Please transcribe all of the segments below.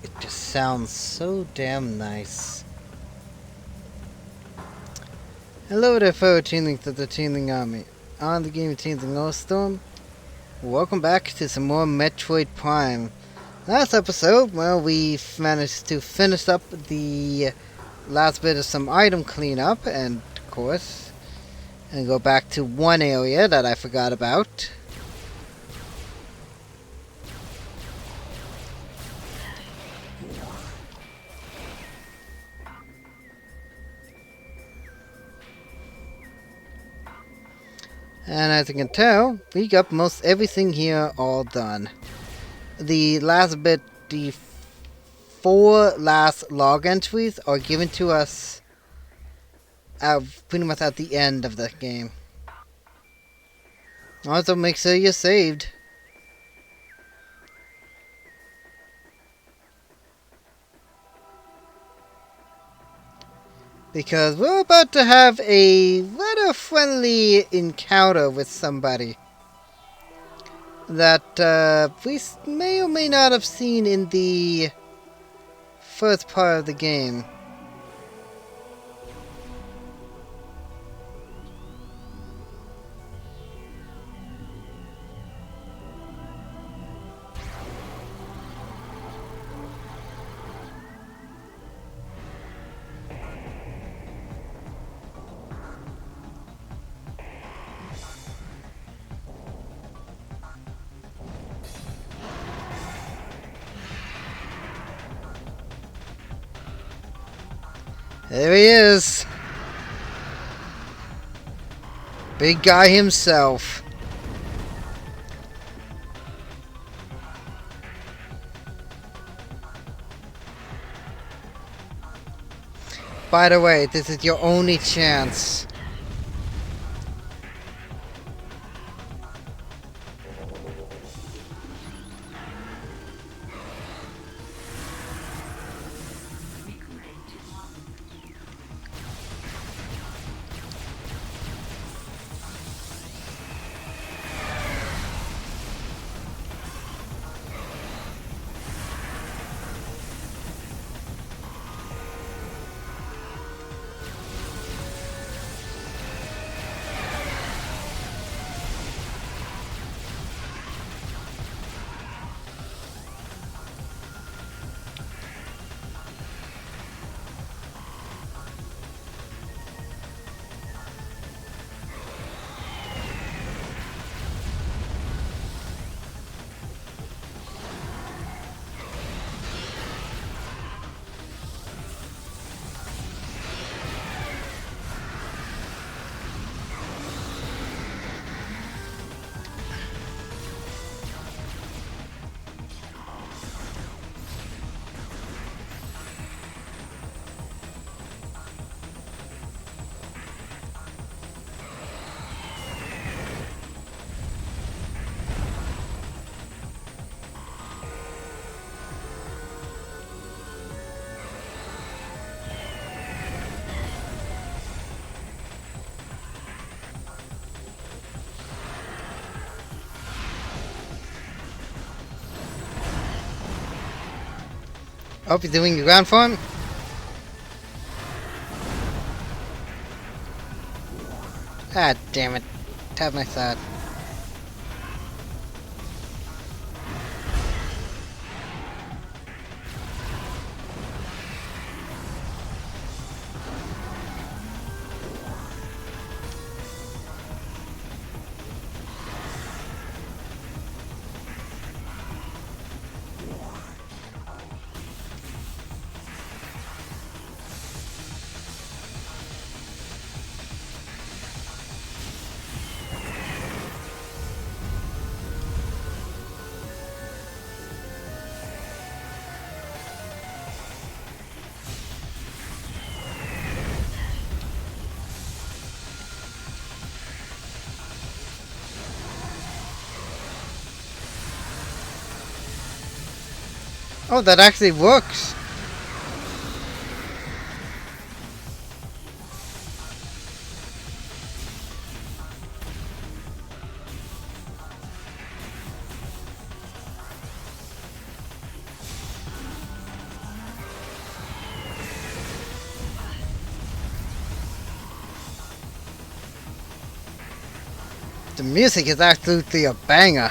It just sounds so damn nice. Hello there, fellow Chainlings of the Chainling Army. On the game of Chainling Storm. Welcome back to some more Metroid Prime. Last episode, well, we managed to finish up the last bit of some item cleanup, and of course, and go back to one area that I forgot about. And as you can tell, we got most everything here all done. The last bit, the 4 last log entries are given to us pretty much at the end of the game. Also, make sure you're saved. Because we're about to have a rather friendly encounter with somebody that we may or may not have seen in the first part of the game. There he is. Big guy himself. By the way, this is your only chance. Hope you're doing your ground form. Ah, damn it. Tap my side. Oh, that actually works. The music is absolutely a banger.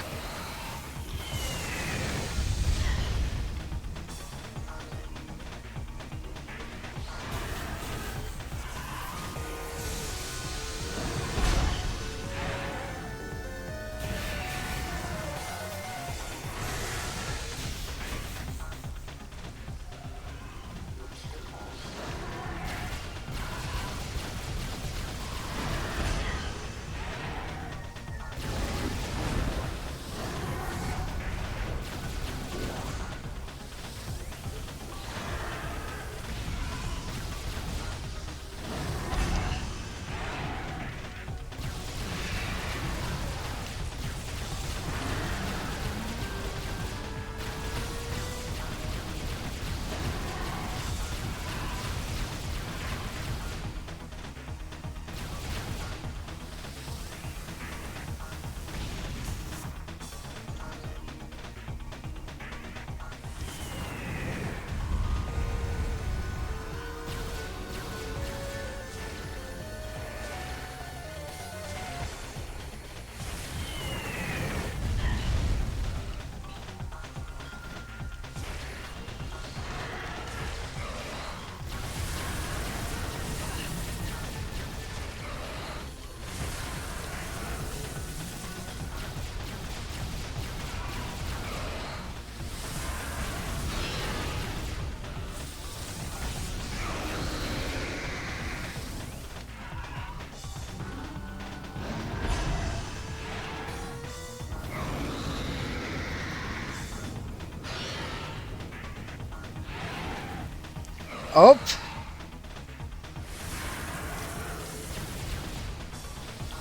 Oh!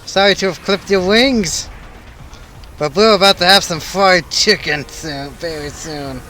Sorry to have clipped your wings, but we're about to have some fried chicken soon, very soon.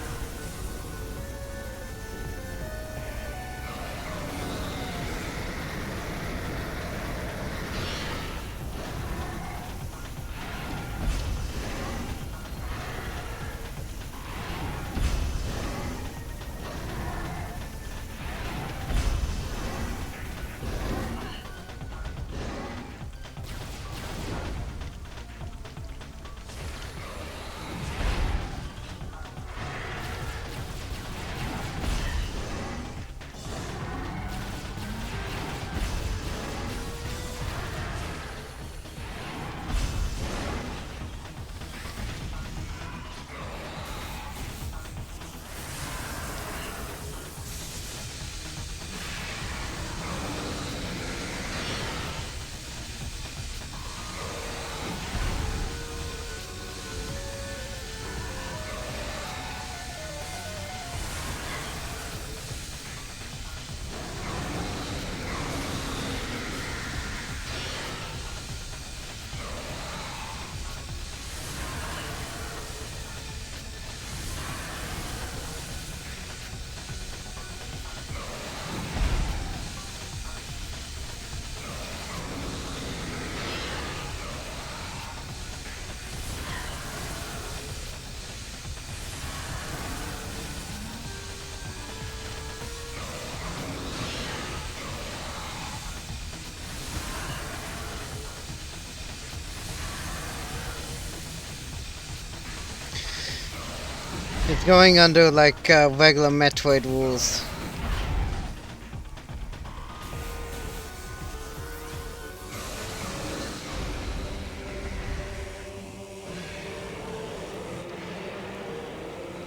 It's going under like regular Metroid rules.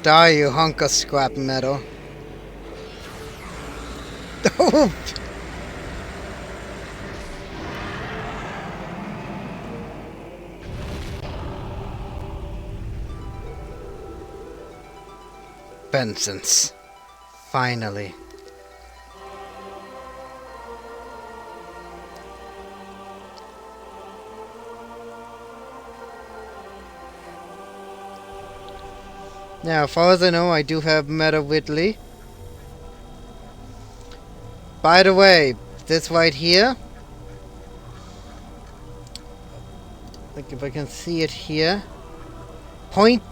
Die, you hunk of scrap metal. Oh! Vengeance. Finally. Now, as far as I know, I do have Meta Whitley. By the way, this right here, like if I can see it here,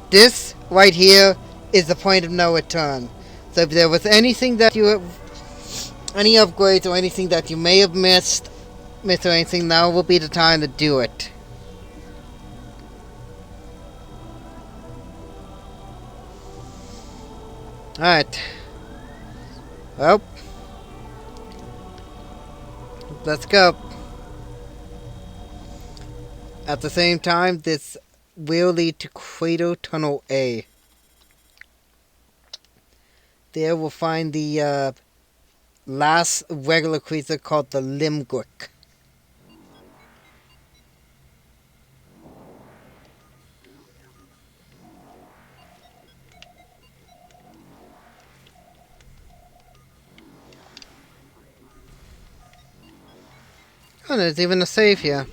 this right here is the point of no return. So if there was anything that you have, any upgrades or anything that you may have missed or anything, now will be the time to do it. Alright. Well, let's go. At the same time, this will lead to Cradle Tunnel A. There we'll find the last regular creature called the Limgrick. Oh, there's even a save here.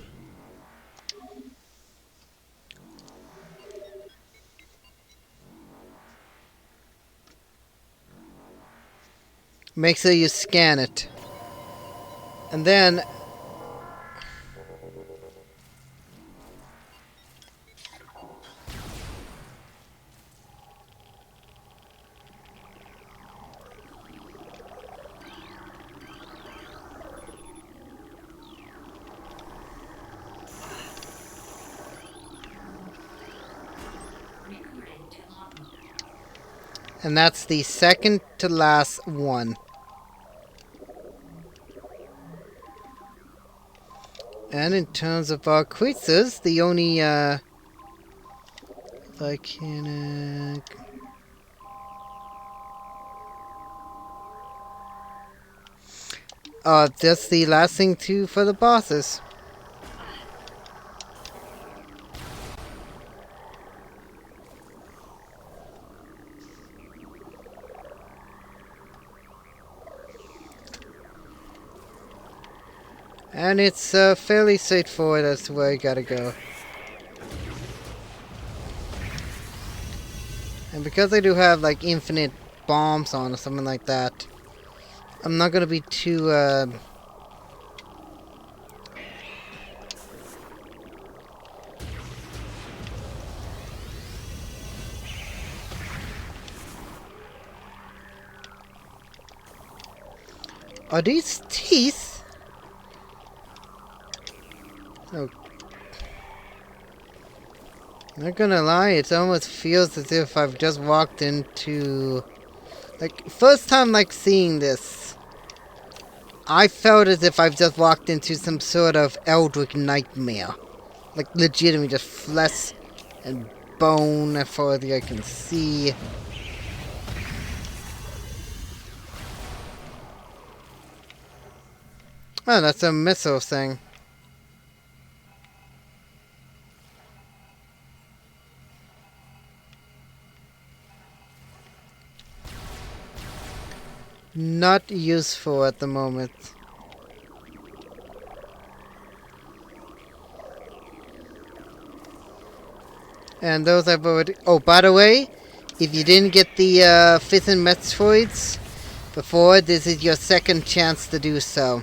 Make sure you scan it. And then... and that's the second to last one. And in terms of our creatures, the only volcanic... just the last thing for the bosses. And it's fairly straightforward as to where you gotta go. And because I do have like infinite bombs on or something like that, I'm not gonna be too Are these teeth? Oh. Not gonna lie, it almost feels as if I've just walked into... Like, first time like seeing this, I felt as if I've just walked into some sort of eldritch nightmare. Like, legitimately just flesh and bone as far as I can see. Oh, that's a missile thing. Not useful at the moment. And those I've already... Oh, by the way, if you didn't get the fifth and Metroids before, this is your second chance to do so.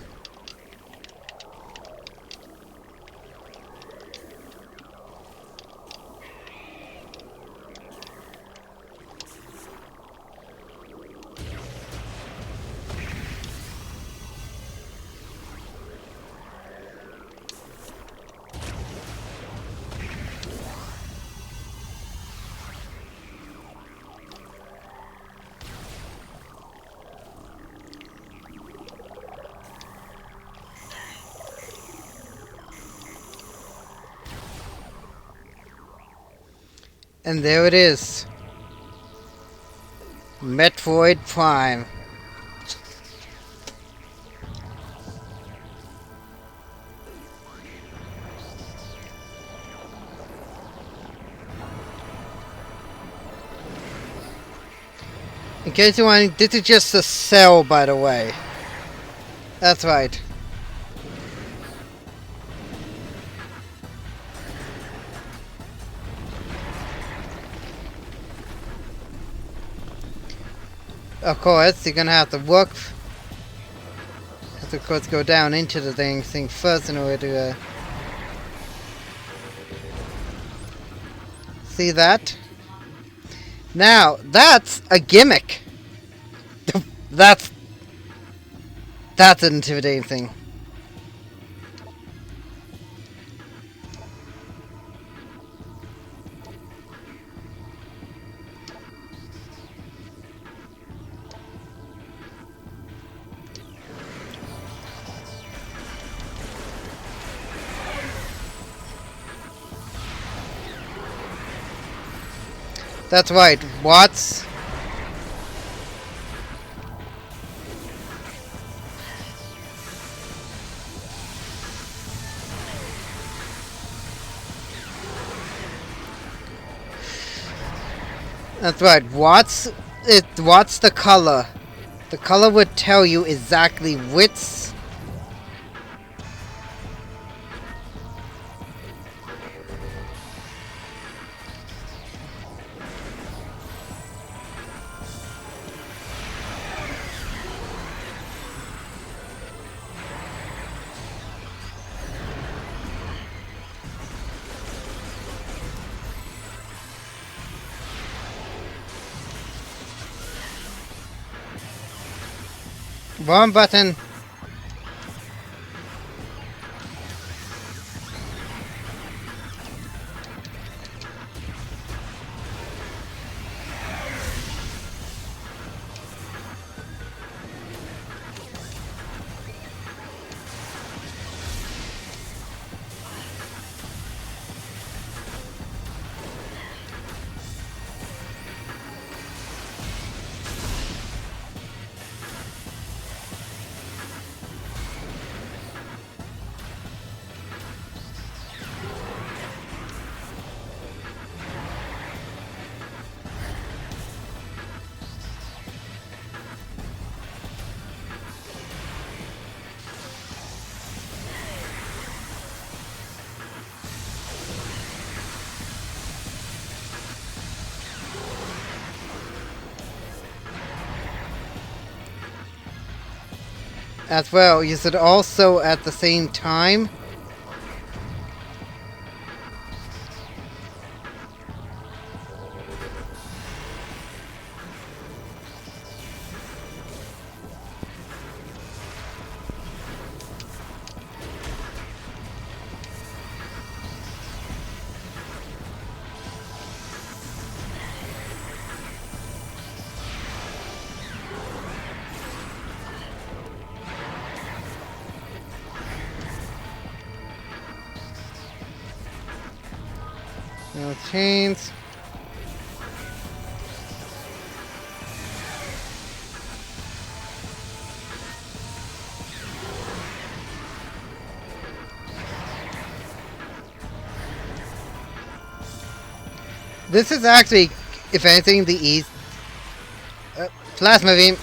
And there it is. Metroid Prime. In case you're wondering, this is just a cell, by the way. That's right. Of course, you're gonna have to work. Have to, of course, go down into the thing first in order to see that. Now, that's a gimmick. that's an intimidating thing. That's right, Watts. That's right, Watts. Watts the color. The color would tell you exactly which. Wrong button. As well, is it also at the same time? No chains. This is actually, if anything, the east. Plasma beam.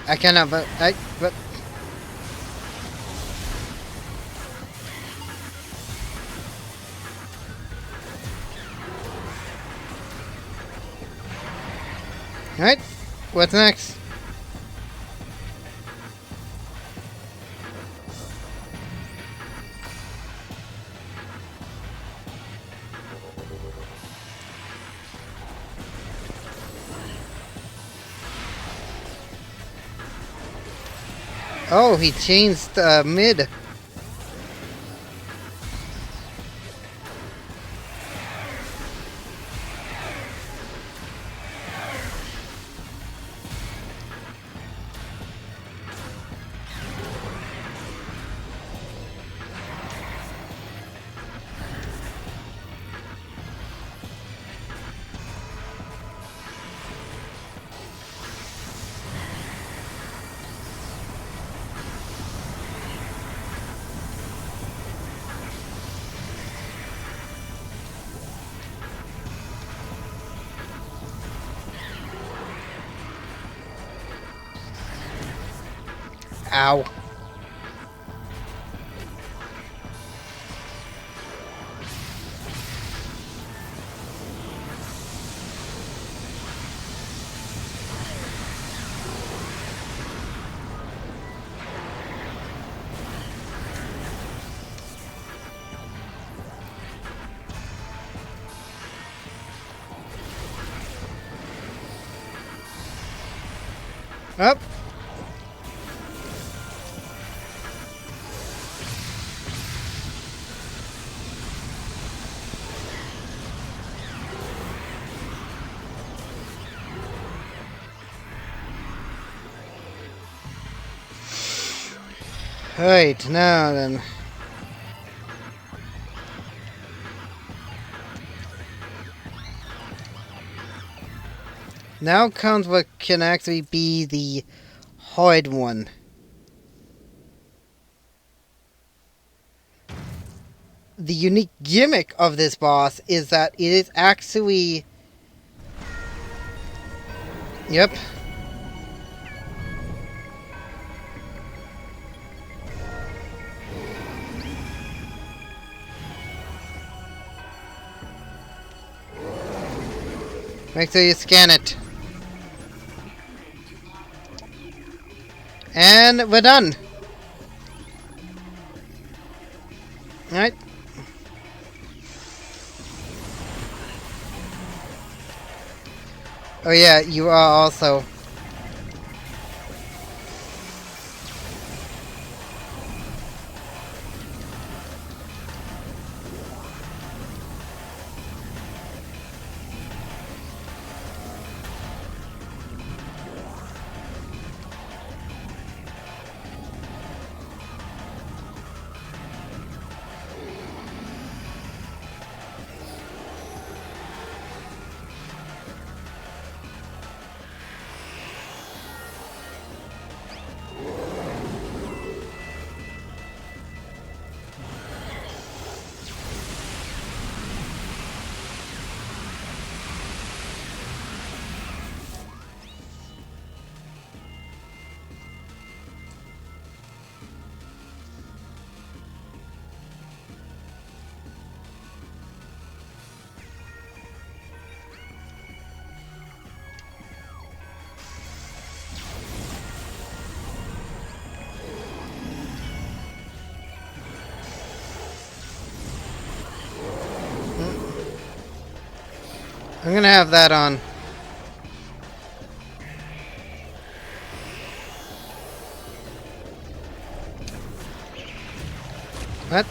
I cannot, but alright, what's next? Oh, he changed mid. Ow. Up. Right, now then. Now comes what can actually be the hard one. The unique gimmick of this boss is that it is actually... Yep. Make sure you scan it. And we're done. Alright. Oh yeah, you are also... I'm gonna have that on. What?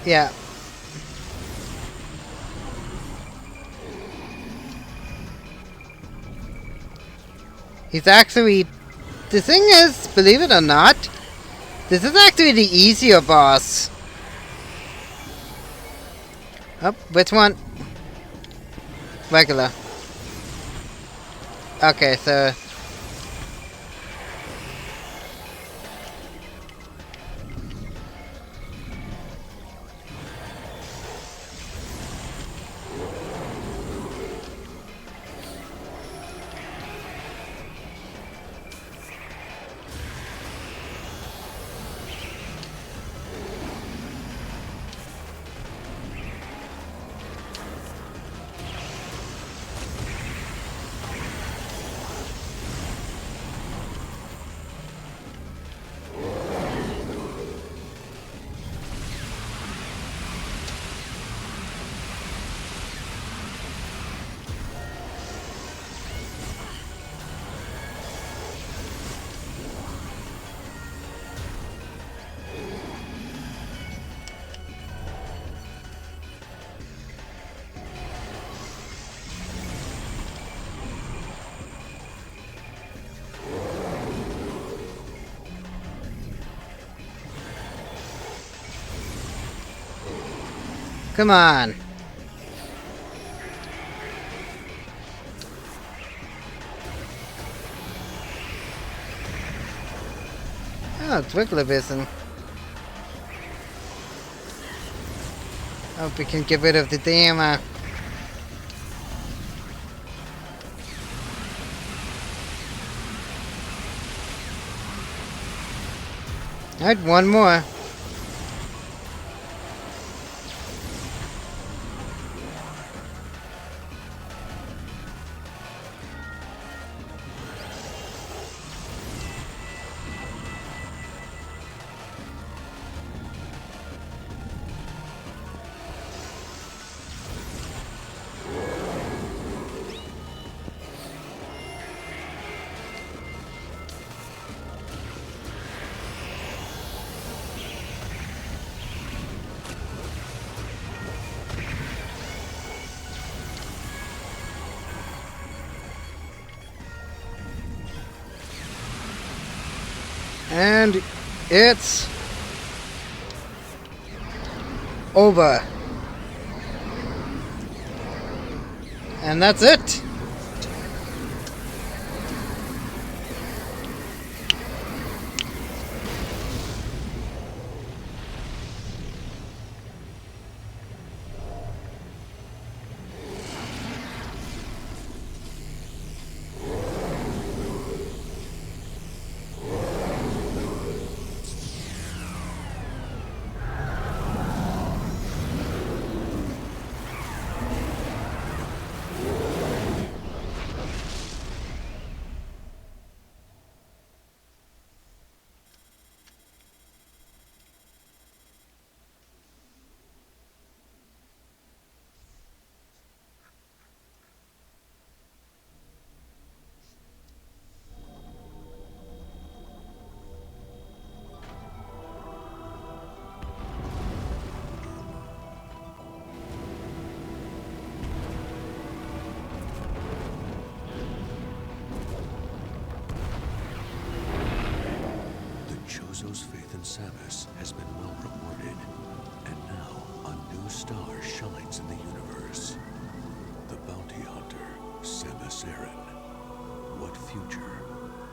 Yeah. He's actually... The thing is, believe it or not, this is actually the easier boss. Oh, which one? Regular. Okay, so... Come on. Oh, it's regular Bison. Hope we can get rid of the damn, Alright, one more. And it's over. And that's it. Chozo's faith in Samus has been well rewarded, and now a new star shines in the universe. The bounty hunter, Samus Aran. What future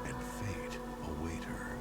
and fate await her?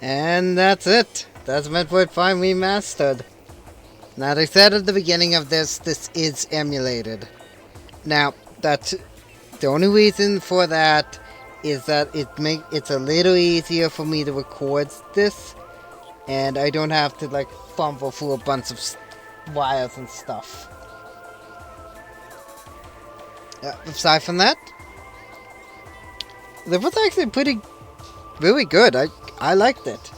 And that's it. That's Metroid Prime Remastered. Now, they said at the beginning of this is emulated. Now, that's the only reason for that is that it's a little easier for me to record this, and I don't have to like fumble through a bunch of wires and stuff. Aside from that, it was actually really good. I liked it.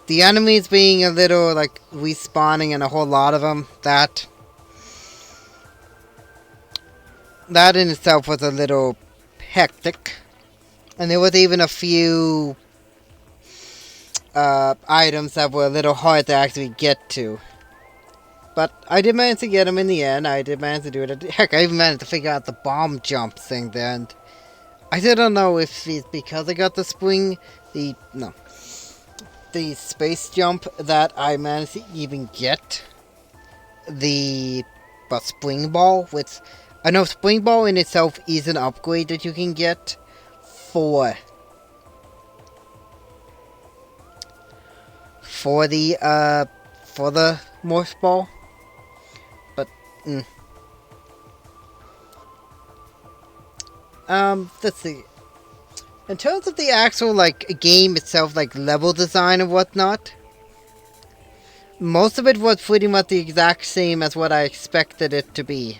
The enemies being a little like respawning and a whole lot of them, that in itself was a little hectic, and there was even a few items that were a little hard to actually get to. But I did manage to get them in the end. I did manage to do it. Heck, I even managed to figure out the bomb jump thing there. And I still don't know if it's because I got the space jump that I managed to even get the spring ball. Which I know spring ball in itself is an upgrade that you can get for the Morph ball. But let's see. In terms of the actual like game itself, like level design and whatnot, most of it was pretty much the exact same as what I expected it to be.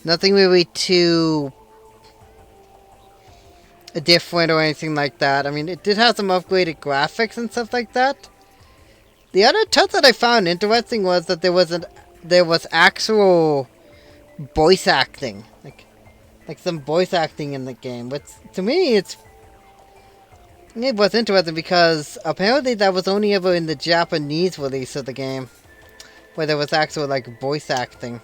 Nothing really too different or anything like that. I mean, it did have some upgraded graphics and stuff like that. The other touch that I found interesting was that there was actual voice acting, like some voice acting in the game. Which to me, it was interesting because apparently that was only ever in the Japanese release of the game, where there was actual like voice acting.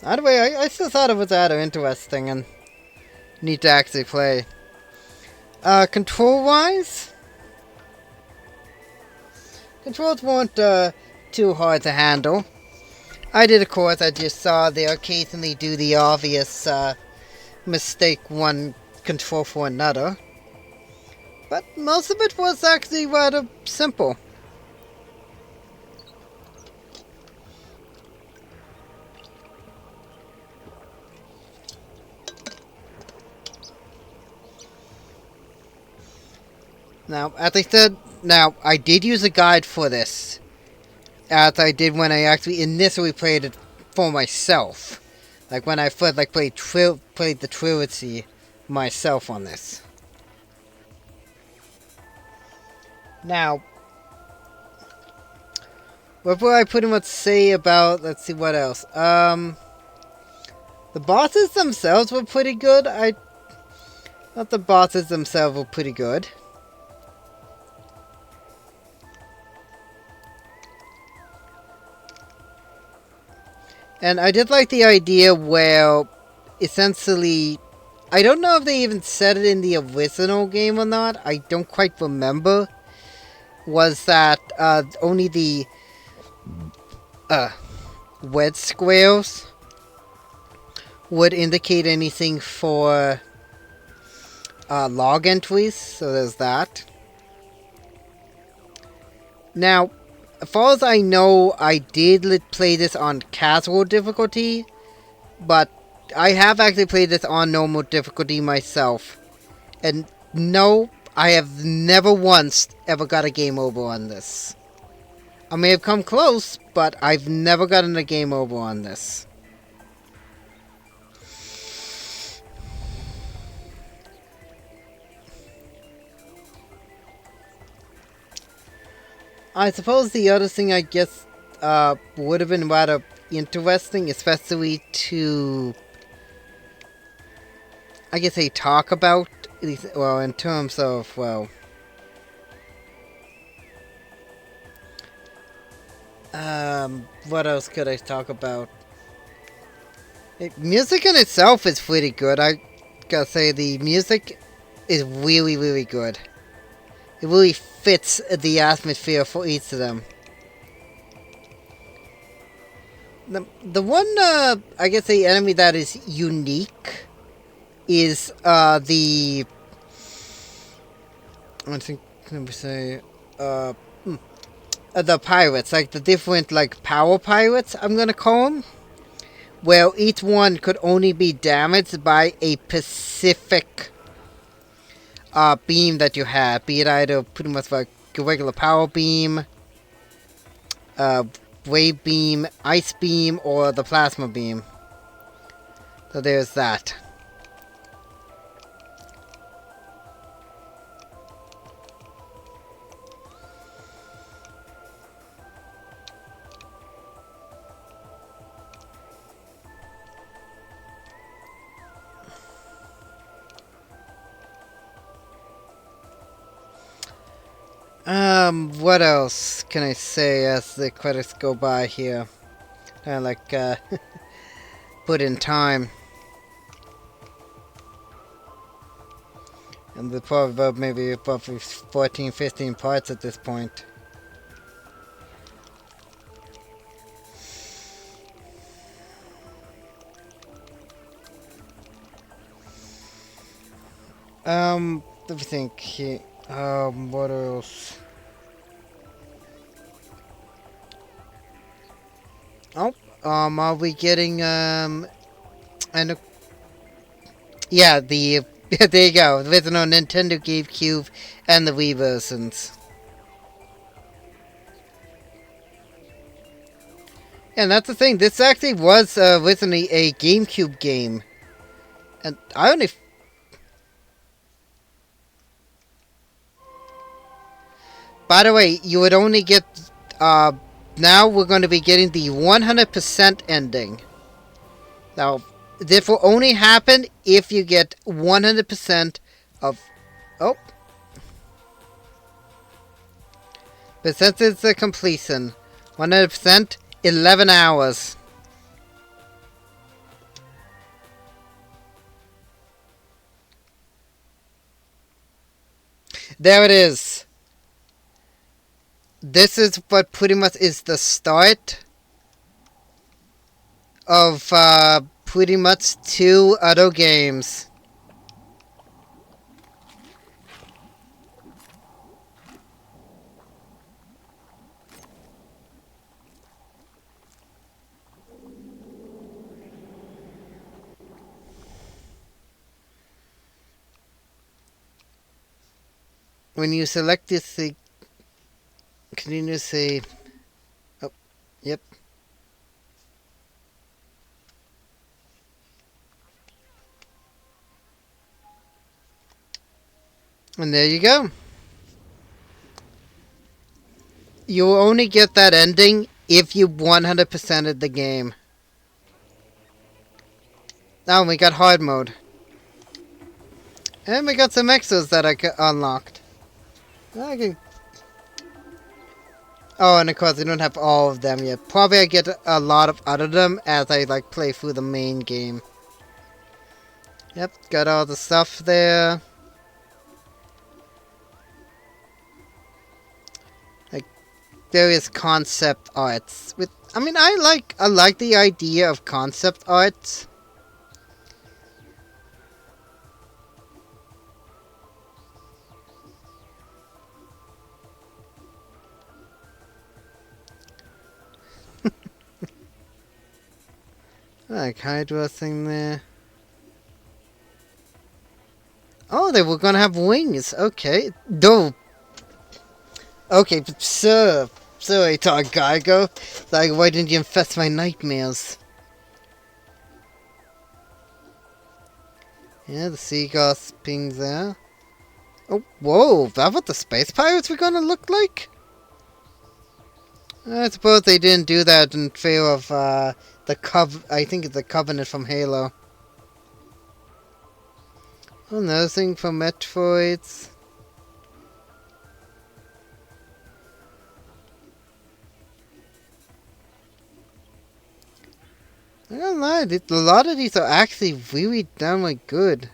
Either way, I still thought it was rather interesting and neat to actually play. Control-wise, controls weren't too hard to handle. I did, of course, I just saw they occasionally do the obvious mistake one control for another. But most of it was actually rather simple. Now, as I said, now, I did use a guide for this, as I did when I actually initially played it for myself. Like when I first played the trilogy myself on this. Now, what will I pretty much say about, let's see what else. The bosses themselves were pretty good. Not the bosses themselves were pretty good. And I did like the idea where, essentially, I don't know if they even said it in the original game or not. I don't quite remember. Was that only the wedge squares would indicate anything for log entries, so there's that. Now, as far as I know, I did play this on casual difficulty, but I have actually played this on normal difficulty myself. And no, I have never once ever got a game over on this. I may have come close, but I've never gotten a game over on this. I suppose the other thing I guess would have been rather interesting, especially to, I guess, talk about, well, in terms of, well, what else could I talk about? Music in itself is pretty good. I gotta say, the music is really, really good. It really fits the atmosphere for each of them. The one, I guess, the enemy that is unique is the, I think, let me say, the pirates, like the different, like, power pirates, I'm gonna call them, where each one could only be damaged by a specific beam that you have, be it either pretty much like a regular power beam, wave beam, ice beam, or the plasma beam. So there's that. What else can I say as the credits go by here? Put in time. And we're probably about maybe 14, 15 parts at this point. Let me think here. What else? Oh, are we getting, and, yeah, the, there you go, the original Nintendo GameCube and the Wii versions. And that's the thing, this actually was originally a GameCube game. And I only... By the way, you would only get, now we're going to be getting the 100% ending. Now, this will only happen if you get 100% of... Oh. But since it's a completion, 100%, 11 hours. There it is. This is what pretty much is the start of pretty much 2 other games. when you select this, continue to say, oh, yep. And there you go. You'll only get that ending if you 100%ed the game. Oh, we got hard mode. And we got some extras that I unlocked. I can... Oh, and of course I don't have all of them yet. Probably I get a lot of other them as I like play through the main game. Yep, got all the stuff there. Like various concept arts. With I mean I like the idea of concept arts. Like Hydra thing there. Oh, they were gonna have wings. Okay. Dope. Okay, but sir. Sorry, Todd Geigo. Like, why didn't you infest my nightmares? Yeah, the seagulls ping there. Oh, whoa. That what the space pirates were gonna look like? I suppose they didn't do that in favor of, I think it's the Covenant from Halo. Another thing for Metroids. I don't lie, a lot of these are actually really downright good.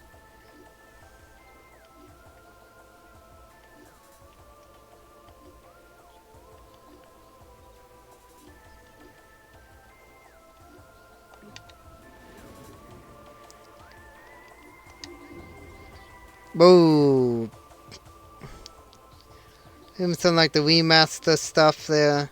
Whoa. Even some like the remaster stuff there.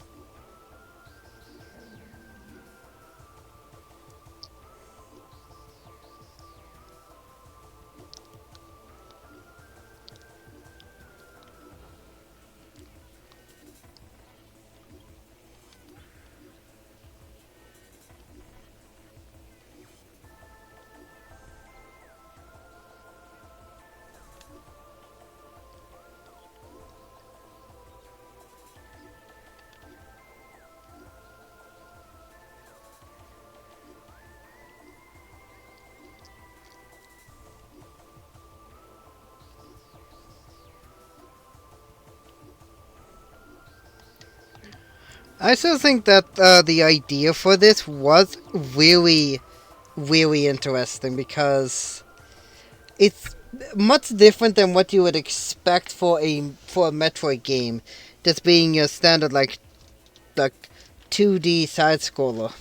I still think that the idea for this was really, really interesting because it's much different than what you would expect for a Metroid game, just being your standard like 2D side scroller.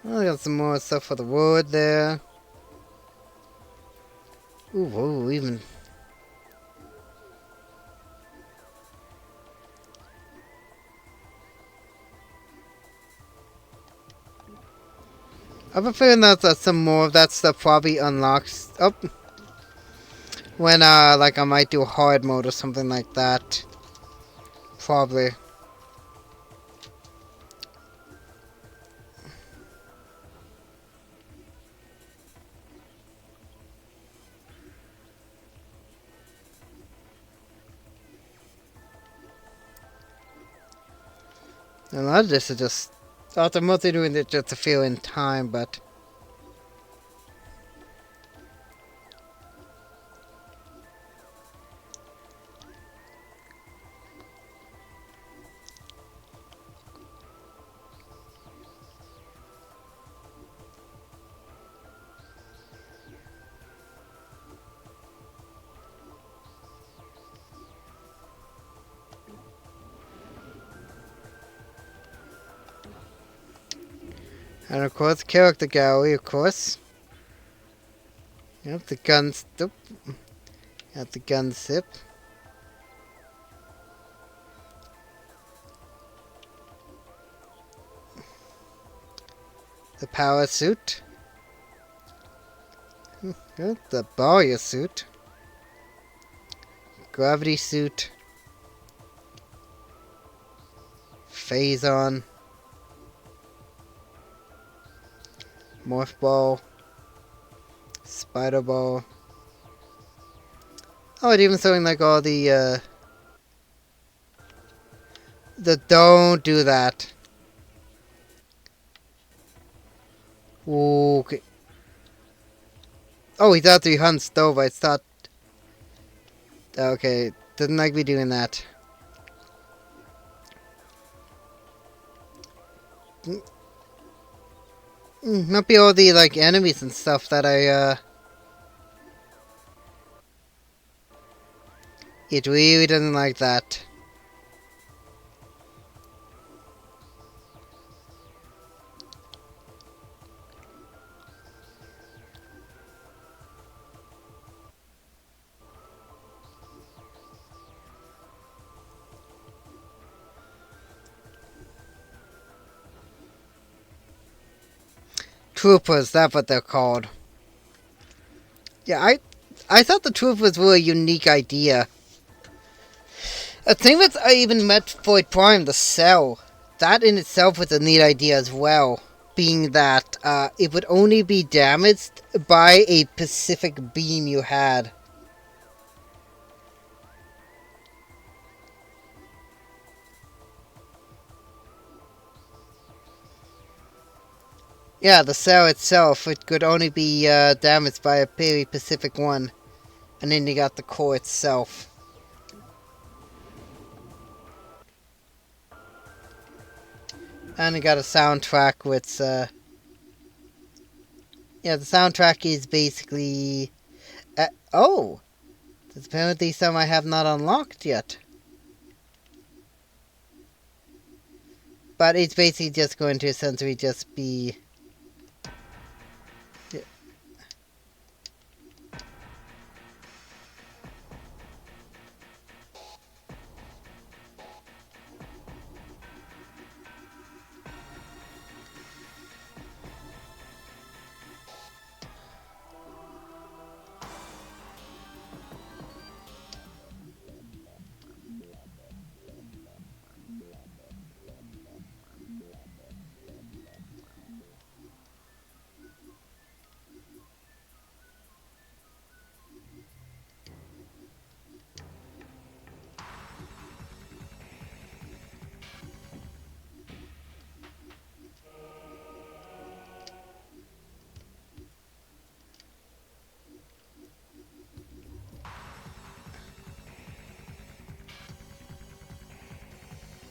I got some more stuff for the wood there. Ooh, whoa, even. I have a feeling that some more of that stuff probably unlocks up when like I might do hard mode or something like that. Probably. A lot of this is just I'm mostly doing it just to fill in time, but and of course character gallery, of course. Yep, the guns. Oop. Got the gun zip. The power suit. Good. The barrier suit. Gravity suit. Phase on. Morph ball. Spider ball. Oh, it even showing like all the don't do that. Okay. Oh, he thought he hunched over. I thought. Okay, didn't like me doing that. Might be all the like enemies and stuff that it really doesn't like that. Troopers, that's what they're called. Yeah, I thought the troopers were a unique idea. A thing with even Metroid Prime, the cell, that in itself was a neat idea as well. Being that it would only be damaged by a specific beam you had. Yeah, the cell itself, it could only be damaged by a very specific one. And then you got the core itself. And you got a soundtrack with, yeah, the soundtrack is basically... oh! There's apparently some I have not unlocked yet. But it's basically just going to essentially just be...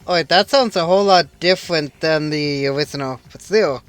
Oh, wait, that sounds a whole lot different than the original, but still.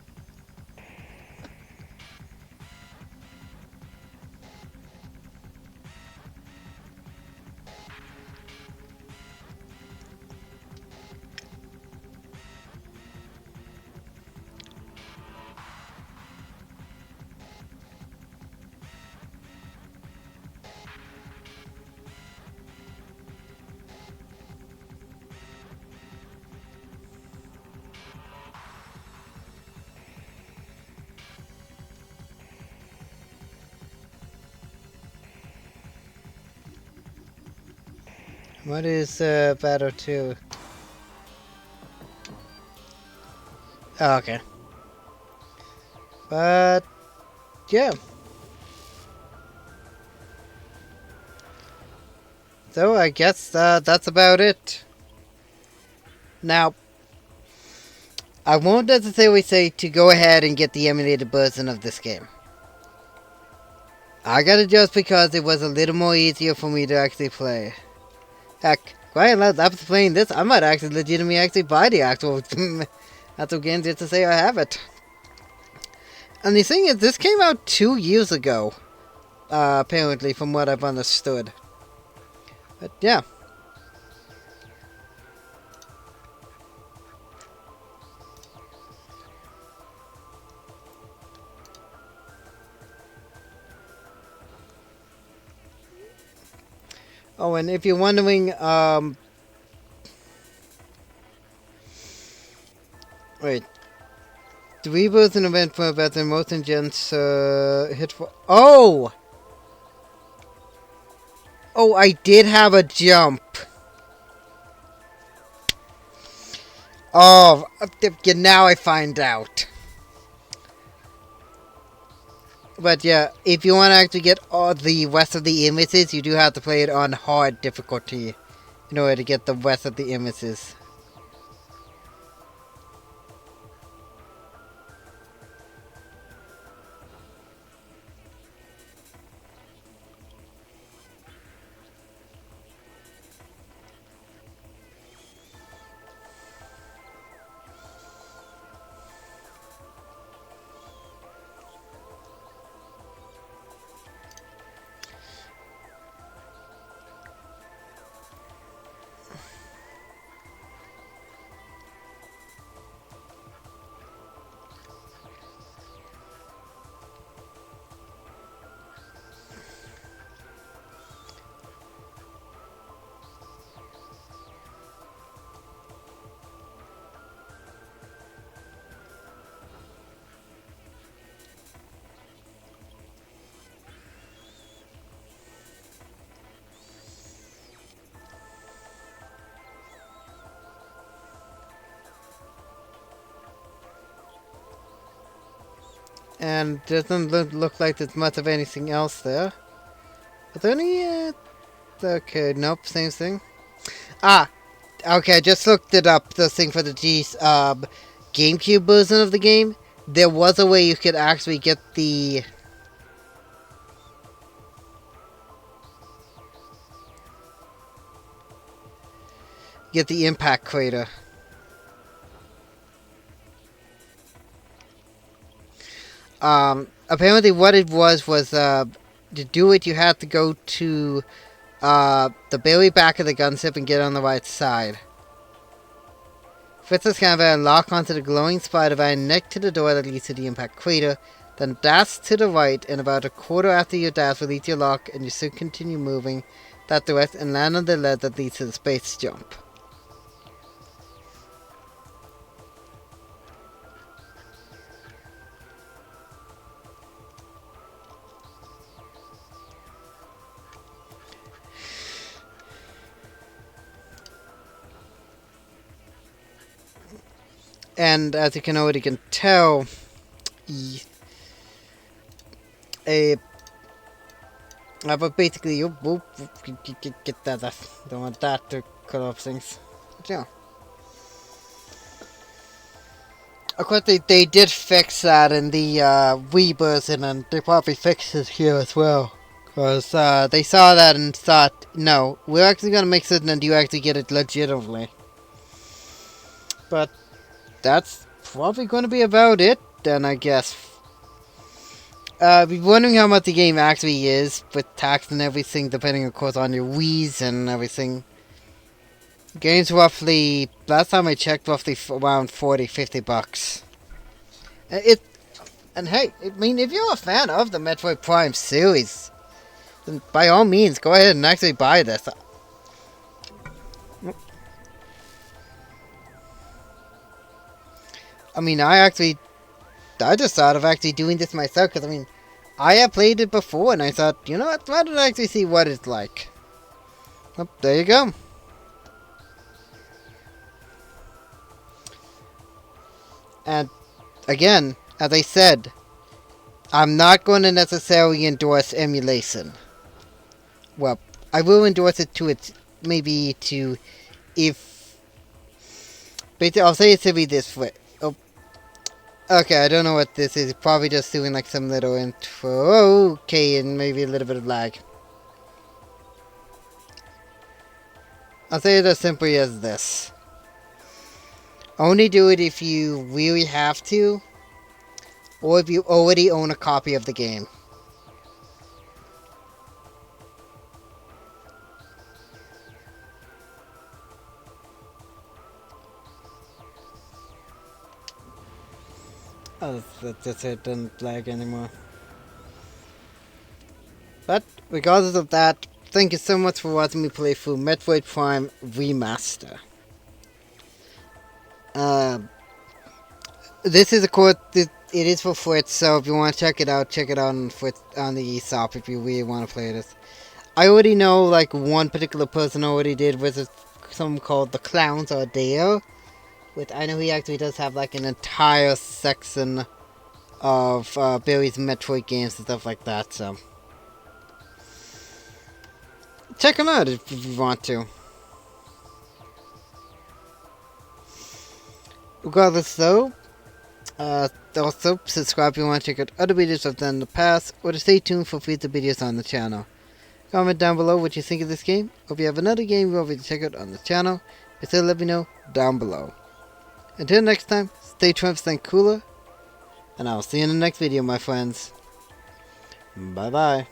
What is Battle 2? Oh, okay. But, yeah. So, I guess that's about it. Now, I won't necessarily say to go ahead and get the emulated version of this game. I got it just because it was a little more easier for me to actually play. Heck, quite after playing this, I might actually legitimately actually buy the actual game just to say I have it. And the thing is, this came out 2 years ago, apparently, from what I've understood. But yeah. Oh, and if you're wondering, wait. The rebirth and event were better than most gens hit for. Oh! Oh, I did have a jump. Oh, yeah, now I find out. But yeah, if you want to actually get all the rest of the images, you do have to play it on hard difficulty in order to get the rest of the images. And doesn't look like there's much of anything else there. Are there any, okay, nope, same thing. Ah, okay, I just looked it up, the thing for the GameCube version of the game. There was a way you could actually get the... impact crater. Apparently what it was, to do it you had to go to, the very back of the gunship and get on the right side. First, this caravan lock onto the glowing spider next to the door that leads to the impact crater, then dash to the right, and about a quarter after your dash release your lock, and you still continue moving that direction and land on the ledge that leads to the space jump. And as you can already tell, but basically, you get that. I don't want that to cut off things. But yeah. Of course, they did fix that in the Wii version, and they probably fixed it here as well. Because they saw that and thought, no, we're actually going to make certain that you actually get it legitimately. But that's probably going to be about it, then, I guess. Be wondering how much the game actually is, with tax and everything, depending, of course, on your Wii's and everything. The game's roughly, last time I checked, roughly around 40-50 bucks. And hey, I mean, if you're a fan of the Metroid Prime series, then by all means, go ahead and actually buy this. I mean, I just thought of actually doing this myself, because, I mean, I have played it before, and I thought, you know what, why don't I actually see what it's like? Oh, there you go. And, again, as I said, I'm not going to necessarily endorse emulation. Well, I will endorse it to its, maybe to, if, basically, I'll say it to be this way. Okay, I don't know what this is. Probably just doing like some little intro. Okay, and maybe a little bit of lag. I'll say it as simply as this. Only do it if you really have to, or if you already own a copy of the game. Oh, that's it, doesn't lag anymore. But, regardless of that, thank you so much for watching me play through Metroid Prime Remaster. This is a court. It is for Fritz, so if you want to check it out on Fritz on the eShop if you really want to play this. I already know like one particular person already did with something called the Clowns Are There. With I know he actually does have like an entire section of Barry's Metroid games and stuff like that. So check him out if you want to. Regardless, though. Also, subscribe if you want to check out other videos I've done in the past, or to stay tuned for future videos on the channel. Comment down below what you think of this game, or if you have another game you want me to check out on the channel, still let me know down below. Until next time, stay Trump, stay cooler, and I'll see you in the next video, my friends. Bye bye.